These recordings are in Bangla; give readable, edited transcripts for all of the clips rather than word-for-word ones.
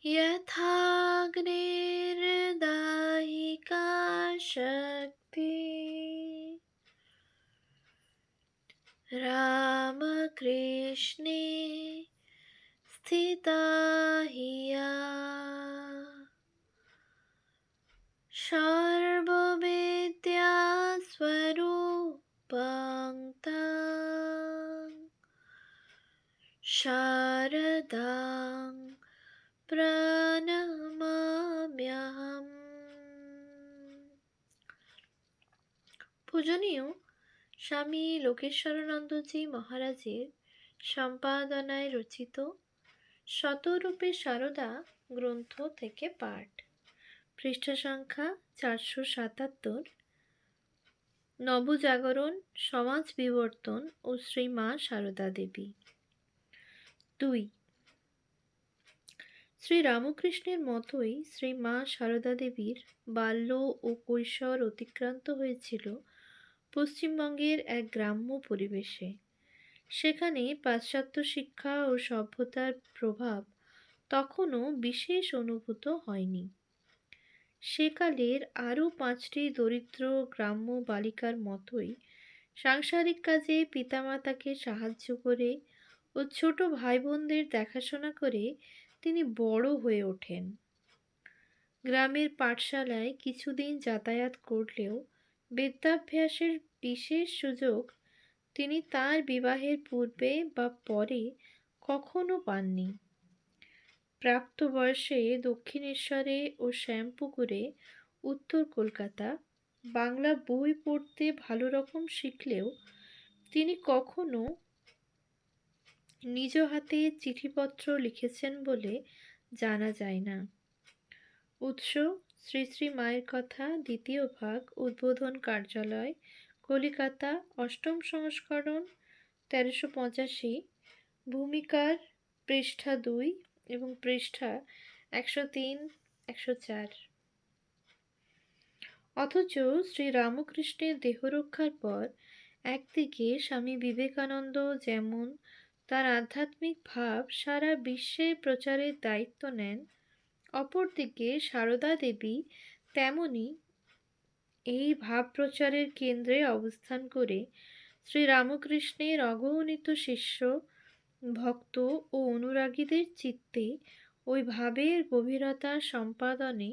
यथाग्निर्दाहिका शक्ति रामकृष्णे स्थिता हिया सर्वविद्यास्वरूपां तां शारदां প্রণমাম্যহম। পূজনীয় স্বামী লোকেশ্বরানন্দজি মহারাজের সম্পাদনায় রচিত শতরূপে সারদা গ্রন্থ থেকে পাঠ। পৃষ্ঠা সংখ্যা 477। নবজাগরণ, সমাজ বিবর্তন ও শ্রী মা সারদা দেবী। 2। শ্রী রামকৃষ্ণের মতোই শ্রী মা সারদা দেবীর বাল্য ও কৈশোর অতিক্রান্ত হয়েছিল পশ্চিমবঙ্গের এক গ্রাম্য পরিবেশে। সেখানে পাশ্চাত্য শিক্ষা ও সভ্যতার প্রভাব তখনও বিশেষ অনুভূত হয়নি। সেকালের আরও 5টি দরিদ্র গ্রাম্য বালিকার মতোই সাংসারিক কাজে পিতামাতাকে সাহায্য করে ও ছোট ভাই বোনদের দেখাশোনা করে তিনি বড় হয়ে ওঠেন। গ্রামের পাঠশালায় কিছুদিন যাতায়াত করলেও বিদ্যাভ্যাসের বিশেষ সুযোগ তিনি তার বিবাহের পূর্বে বা পরে কখনো পাননি। প্রাপ্তবয়সে দক্ষিণেশ্বরে ও শ্যামপুকুরে, উত্তর কলকাতা, বাংলা বই পড়তে ভালো রকম শিখলেও তিনি কখনো নিজ হাতে চিঠিপত্র লিখেছেন বলে জানা যায় না। উৎস: শ্রী শ্রী মায়ের কথা, 2য় ভাগ, উদ্বোধন কার্যালয়, কলিকাতা, 8ম সংস্করণ, 1385, ভূমিকার পৃষ্ঠা 2 এবং পৃষ্ঠা 103-104। অথচ শ্রী রামকৃষ্ণের দেহরক্ষার পর একদিকে স্বামী বিবেকানন্দ যেমন তার আধ্যাত্মিক ভাব সারা বিশ্বে প্রচারের দায়িত্ব নেন, অপরদিকে সারদা দেবী তেমনি এই ভাব প্রচারের কেন্দ্রে অবস্থান করে শ্রী রামকৃষ্ণের অগণিত শিষ্য, ভক্ত ও অনুরাগীদের চিত্তে ওই ভাবের গভীরতা সম্পাদনে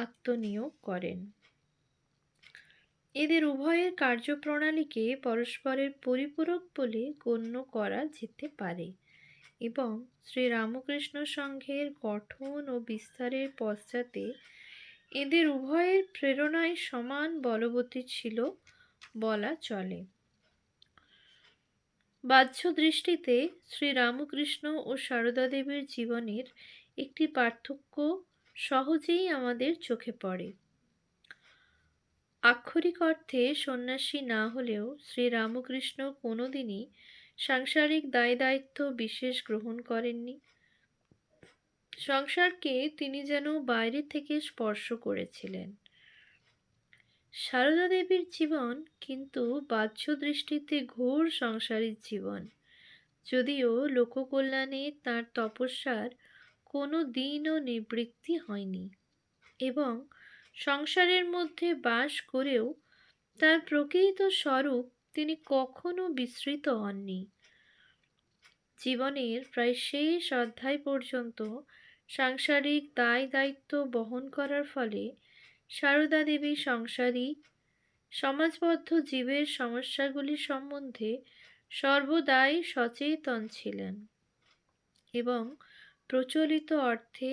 আত্মনিয়োগ করেন। এদের উভয়ের কার্যপ্রণালীকে পরস্পরের পরিপূরক বলে গণ্য করা যেতে পারে এবং শ্রী রামকৃষ্ণ সংঘের গঠন ও বিস্তারের পশ্চাতে এদের উভয়ের প্রেরণায় সমান বলবতী ছিল বলা চলে। বাহ্য দৃষ্টিতে শ্রী রামকৃষ্ণ ও সারদা দেবীর জীবনের একটি পার্থক্য সহজেই আমাদের চোখে পড়ে। আক্ষরিক অর্থে সন্ন্যাসী না হলেও শ্রী রামকৃষ্ণ কোনোদিনই সাংসারিক দায় দায়িত্ব বিশেষ গ্রহণ করেননি। সংসারকে তিনি যেন বাইরে থেকে স্পর্শ করেছিলেন। সারদা দেবীর জীবন কিন্তু বাহ্য দৃষ্টিতে ঘোর সংসারিক জীবন, যদিও লোককল্যাণে তাঁর তপস্যার কোনো দিনও নিবৃত্তি হয়নি এবং সংসারের মধ্যে বাস করেও তার প্রকৃত স্বরূপ তিনি কখনো বিস্মৃত হননি। জীবনের প্রায় শেষ অধ্যায় পর্যন্ত সাংসারিক দায় দায়িত্ব বহন করার ফলে সারদা দেবী সংসারী সমাজবদ্ধ জীবের সমস্যাগুলি সম্বন্ধে সর্বদাই সচেতন ছিলেন এবং প্রচলিত অর্থে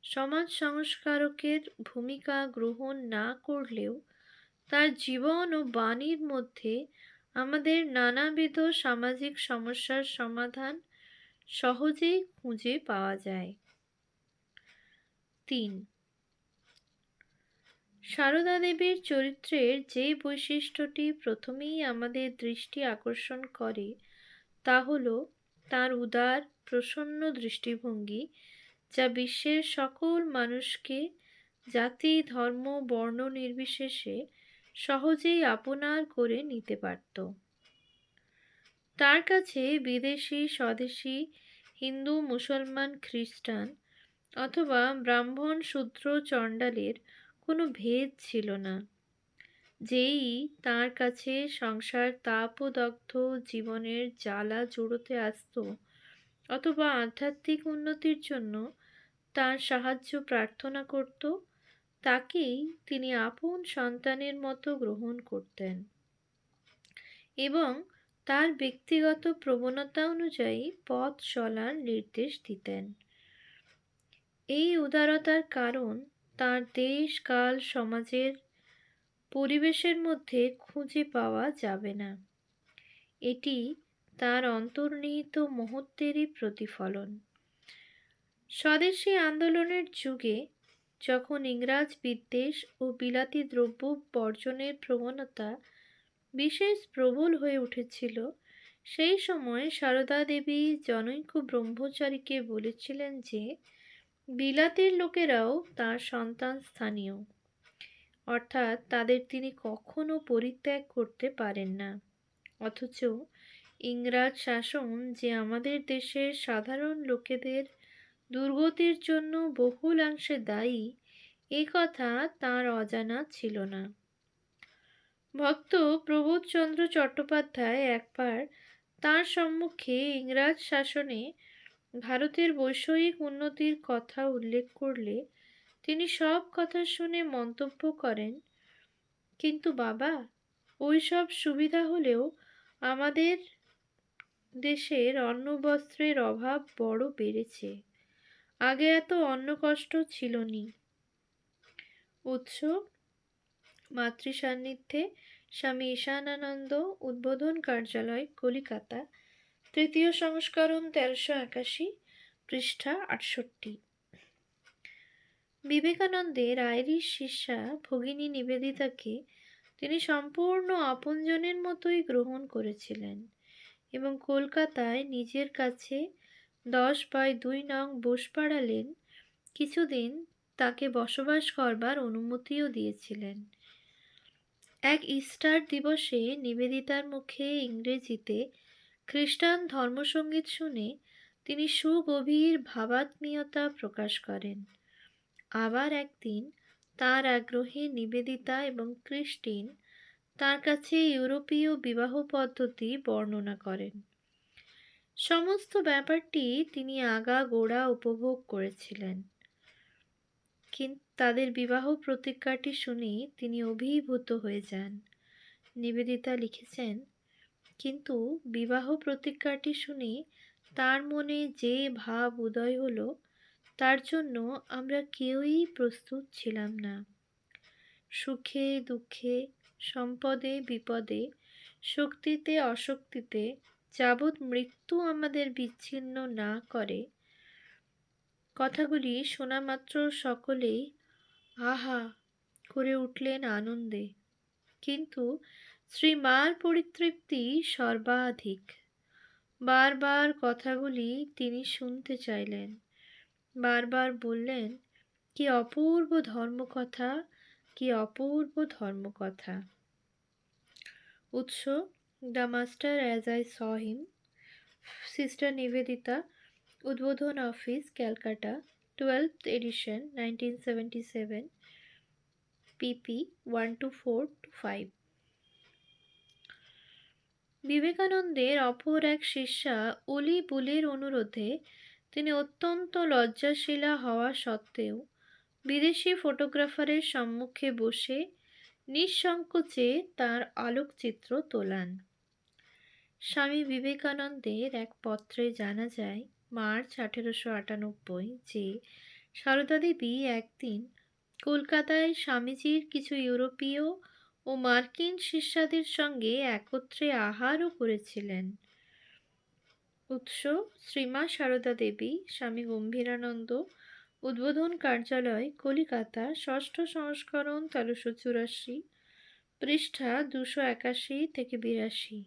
সমাজ সংস্কারকের ভূমিকা গ্রহণ না করলেও তার জীবন ও বাণীর মধ্যে আমাদের নানাবিধ সামাজিক সমস্যার সমাধান সহজেই খুঁজে পাওয়া যায়। 3. সারদা দেবীর চরিত্রের যে বৈশিষ্ট্যটি প্রথমেই আমাদের দৃষ্টি আকর্ষণ করে তা হল তাঁর উদার প্রসন্ন দৃষ্টিভঙ্গি, যা বিশ্বের সকল মানুষকে জাতি ধর্ম বর্ণ নির্বিশেষে সহজেই আপনার করে নিতে পারত। তার কাছে বিদেশি স্বদেশি, হিন্দু মুসলমান খ্রিস্টান অথবা ব্রাহ্মণ শূদ্র চণ্ডালের কোনো ভেদ ছিল না। যেই তার কাছে সংসার তাপদগ্ধ জীবনের জ্বালা জুড়োতে আসতো, অথবা আধ্যাত্মিক উন্নতির জন্য তার সাহায্য প্রার্থনা করত, তাকেই তিনি আপন সন্তানের মতো গ্রহণ করতেন এবং তার ব্যক্তিগত প্রবণতা অনুযায়ী পথ চলার নির্দেশ দিতেন। এই উদারতার কারণ তার দেশ কাল সমাজের পরিবেশের মধ্যে খুঁজে পাওয়া যাবে না। এটি তার অন্তর্নিহিত মহত্বেরই প্রতিফলন। স্বদেশী আন্দোলনের যুগে যখন ইংরাজ বিদ্বেষ ও বিলাতি দ্রব্য বর্জনের প্রবণতা বিশেষ প্রবল হয়ে উঠেছিল, সেই সময় সারদা দেবী জনৈক ব্রহ্মচারীকে বলেছিলেন যে বিলাতের লোকেরাও তার সন্তান স্থানীয়, অর্থাৎ তাদের তিনি কখনো পরিত্যাগ করতে পারেন না। অথচ ইংরাজ শাসন যে আমাদের দেশের সাধারণ লোকেদের দুর্গতির জন্য বহুলাংশে দায়ী, এ কথা তাঁর অজানা ছিল না। ভক্ত প্রবোধচন্দ্র চট্টোপাধ্যায় একবার তাঁর সম্মুখে ইংরাজ শাসনে ভারতের বৈষয়িক উন্নতির কথা উল্লেখ করলে তিনি সব কথা শুনে মন্তব্য করেন, কিন্তু বাবা, ওই সব সুবিধা হলেও আমাদের দেশের অন্ন বস্ত্রের অভাব বড় বেড়েছে। আগে এত অন্ন কষ্ট ছিল নি। উৎস: মাতৃ সান্নিধ্যে স্বামী ঈশানানন্দ, উদ্বোধন কার্যালয়, কলিকাতা, তৃতীয় সংস্করণ, 1381, পৃষ্ঠা 68। বিবেকানন্দের আইরিশ শিষ্যা ভগিনী নিবেদিতাকে তিনি সম্পূর্ণ আপনজনের মতোই গ্রহণ করেছিলেন এবং কলকাতায় নিজের কাছে 10/2 নং বোসপাড়া লেন কিছুদিন তাকে বসবাস করবার অনুমতিও দিয়েছিলেন। এক ইস্টার দিবসে নিবেদিতার মুখে ইংরেজিতে খ্রিস্টান ধর্মসঙ্গীত শুনে তিনি সুগভীর ভাবাত্মীয়তা প্রকাশ করেন। আবার একদিন তার আগ্রহে নিবেদিতা এবং ক্রিস্টিন তার কাছে ইউরোপীয় বিবাহ পদ্ধতি বর্ণনা করেন। সমস্ত ব্যাপারটি তিনি আগাগোড়া উপভোগ করেছিলেন, কিন্তু তাদের বিবাহ প্রতিজ্ঞাটি শুনে তিনি অভিভূত হয়ে যান। নিবেদিতা লিখেছেন, কিন্তু বিবাহ প্রতিজ্ঞাটি শুনে তার মনে যে ভাব উদয় হলো, তার জন্য আমরা কেউই প্রস্তুত ছিলাম না। সুখে দুঃখে, সম্পদে বিপদে, শক্তিতে অশক্তিতে যাবৎ মৃত্যু আমাদের বিচ্ছিন্ন না করে, কথাগুলি শোনা মাত্র সকলেই আহা করে উঠলেন আনন্দে। কিন্তু শ্রীমার পরিতৃপ্তি সর্বাধিক। বারবার কথাগুলি তিনি শুনতে চাইলেন, বারবার বললেন, কি অপূর্ব ধর্মকথা, কি অপূর্ব ধর্মকথা। উৎস: the master as I saw him, sister Nivedita, উদ্বোধন office, Calcutta, 12th addition, 1977, pp 124-5। বিবেকানন্দের অপর এক শিষ্যা অলি বুলের অনুরোধে তিনি অত্যন্ত লজ্জাশীলা হওয়া সত্ত্বেও বিদেশি ফটোগ্রাফারের সম্মুখে বসে নিঃসংকোচে তার আলোকচিত্র তোলান। স্বামী বিবেকানন্দের এক পত্রে জানা যায়, মার্চ 1898, যে সারদা দেবী একদিন কলকাতায় স্বামীজির কিছু ইউরোপীয় ও মার্কিন শিষ্যাদের সঙ্গে একত্রে আহারও করেছিলেন। উৎস: শ্রীমা সারদা দেবী, স্বামী গম্ভীরানন্দ, উদ্বোধন কার্যালয়, কলিকাতা, ষষ্ঠ সংস্করণ, 1384, পৃষ্ঠা 281-82।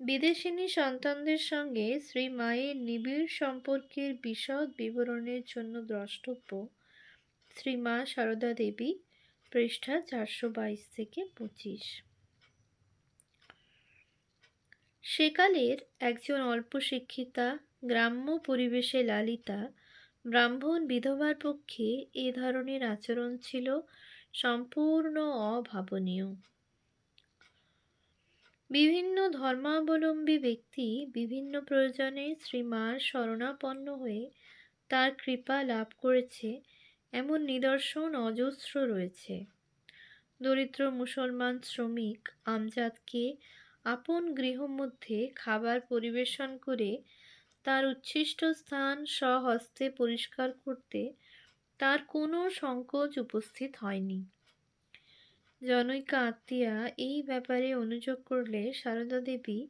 বিদেশিনী সন্তানদের সঙ্গে শ্রী মায়ের নিবিড় সম্পর্কের বিশদ বিবরণের জন্য দ্রষ্টব্য শ্রীমা সারদা দেবী, পৃষ্ঠা 422-25। সেকালের একজন অল্প শিক্ষিতা, গ্রাম্য পরিবেশে লালিতা, ব্রাহ্মণ বিধবার পক্ষে এ ধরনের আচরণ ছিল সম্পূর্ণ অভাবনীয়। বিভিন্ন ধর্মাবলম্বী ব্যক্তি বিভিন্ন প্রয়োজনে শ্রীমার শরণাপন্ন হয়ে তার কৃপা লাভ করেছে, এমন নিদর্শন অজস্র রয়েছে। দরিদ্র মুসলমান শ্রমিক আমজাদকে আপন গৃহমধ্যে খাবার পরিবেশন করে তার উচ্ছিষ্ট স্থান স্বহস্তে পরিষ্কার করতে তার কোনো সংকোচ উপস্থিত হয়নি। জনৈকা আত্মীয়া এই ব্যাপারে অনুযোগ করলে সারদা দেবী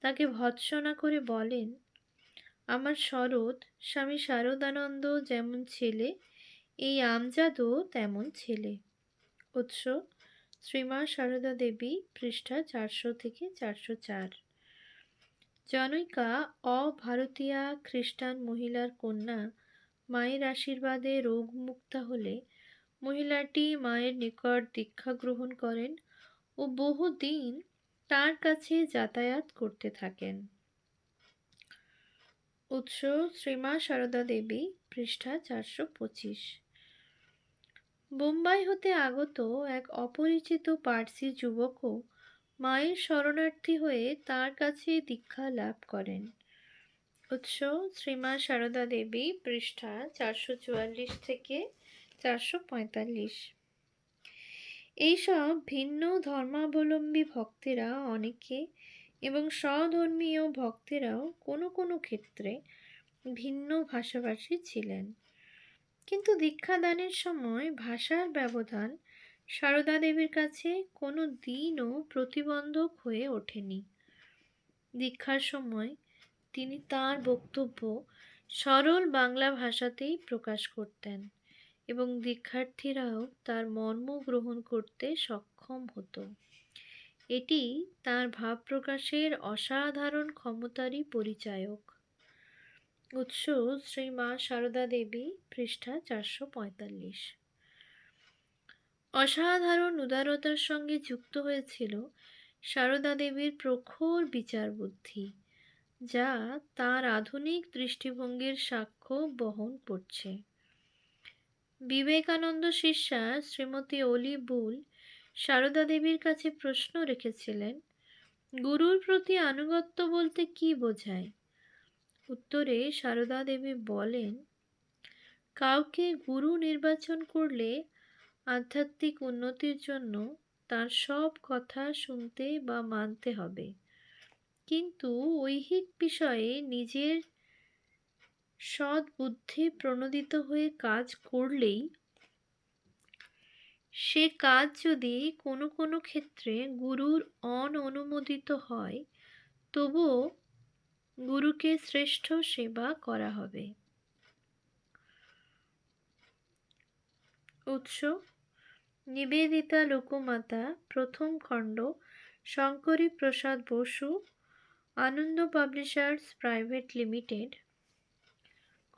তাকে ভৎসনা করে বলেন, আমার শরৎ স্বামী শারদানন্দ যেমন ছেলে, এই আমজাদও তেমন ছেলে। উৎস শ্রীমা সারদা দেবী, পৃষ্ঠা 400 থেকে 404। জনৈকা অভারতীয়া খ্রিস্টান মহিলার কন্যা মায়ের আশীর্বাদে রোগমুক্তা হলে মহিলাটি মায়ের নিকট দীক্ষা গ্রহণ করেন ও বহুদিন তার কাছে যাতায়াত করতে থাকেন। উৎস শ্রীমা সারদা দেবী, পৃষ্ঠা 425। বোম্বাই হতে আগত এক অপরিচিত পার্সি যুবকও মায়ের শরণার্থী হয়ে তার কাছে দীক্ষা লাভ করেন। উৎস শ্রীমা সারদা দেবী, পৃষ্ঠা 444 থেকে 445। এইসব ভিন্ন ধর্মাবলম্বী ভক্তেরা অনেকে এবং স্বধর্মীয় ভক্তেরাও কোনো কোনো ক্ষেত্রে ভিন্ন ভাষাভাষী ছিলেন, কিন্তু দীক্ষাদানের সময় ভাষার ব্যবধান সারদা দেবীর কাছে কোনো দিনও প্রতিবন্ধক হয়ে ওঠেনি। দীক্ষার সময় তিনি তাঁর বক্তব্য সরল বাংলা ভাষাতেই প্রকাশ করতেন এবং দীক্ষার্থীরাও তার মর্ম গ্রহণ করতে সক্ষম হতো। এটি তাঁর ভাব প্রকাশের অসাধারণ ক্ষমতারই পরিচায়ক। উৎস শ্রীমা সারদা দেবী, পৃষ্ঠা 445। অসাধারণ উদারতার সঙ্গে যুক্ত হয়েছিল সারদা দেবীর প্রখর বিচার বুদ্ধি, যা তার আধুনিক দৃষ্টিভঙ্গির সাক্ষ্য বহন করছে। বিবেকানন্দ শিষ্যা শ্রীমতী অলি বুল সারদা দেবীর কাছে প্রশ্ন রেখেছিলেন, গুরুর প্রতি আনুগত্য বলতে কি বোঝায়? উত্তরে সারদা দেবী বলেন, কাউকে গুরু নির্বাচন করলে আধ্যাত্মিক উন্নতির জন্য তার সব কথা শুনতে বা মানতে হবে, কিন্তু ঐহিক বিষয়ে নিজের সৎ বুদ্ধি প্রণোদিত হয়ে কাজ করলেই, সে কাজ যদি কোনো কোনো ক্ষেত্রে গুরুর অননুমোদিত হয়, তবুও গুরুকে শ্রেষ্ঠ সেবা করা হবে। উৎস নিবেদিতা লোকমাতা, প্রথম খণ্ড, শঙ্করী প্রসাদ বসু, আনন্দ পাবলিশার্স প্রাইভেট লিমিটেড,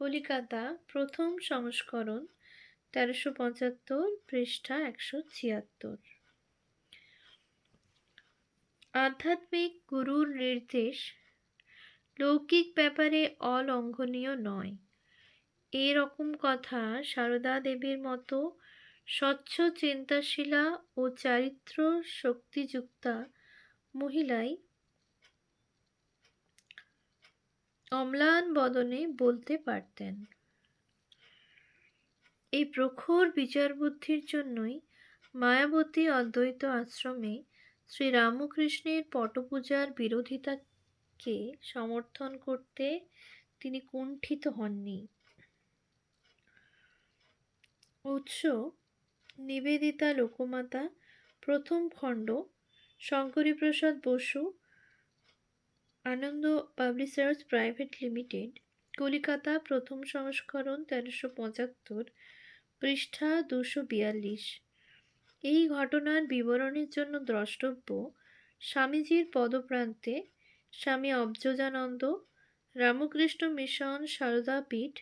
কলিকাতা, প্রথম সংস্করণ, 1375, পৃষ্ঠা 176। আধ্যাত্মিক গুরুর নির্দেশ লৌকিক ব্যাপারে অলঙ্ঘনীয় নয়, এরকম কথা সারদা দেবীর মতো স্বচ্ছ চিন্তাশীলা ও চারিত্র শক্তিযুক্তা মহিলাই অম্লান বদনে বলতে পারতেন। এই প্রখর বিচারবুদ্ধির জন্যই মায়াবতী অদ্বৈত আশ্রমে শ্রীরামকৃষ্ণের পটপূজার বিরোধিতাকে সমর্থন করতে তিনি কুণ্ঠিত হননি। উৎস নিবেদিতা লোকমাতা, প্রথম খণ্ড, শঙ্করী প্রসাদ বসু, আনন্দ পাবলিশার্স প্রাইভেট লিমিটেড, কলিকাতা, প্রথম সংস্করণ, 1375, পৃষ্ঠা 242। এই ঘটনার বিবরণের জন্য দ্রষ্টব্য স্বামীজির পদপ্রান্তে স্বামী অবজোজানন্দ, রামকৃষ্ণ মিশন সারদাপীঠ,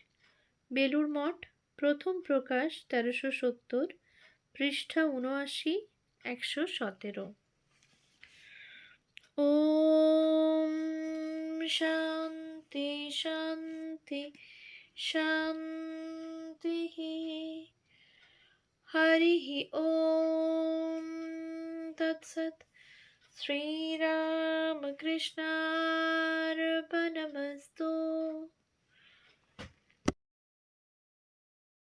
বেলুর মঠ, প্রথম প্রকাশ, 1370, পৃষ্ঠা 79, 117। ওম শান্তি শান্তি শান্তি। हरिः ॐ तत्सत् श्रीरामकृष्णार्पणमस्तु।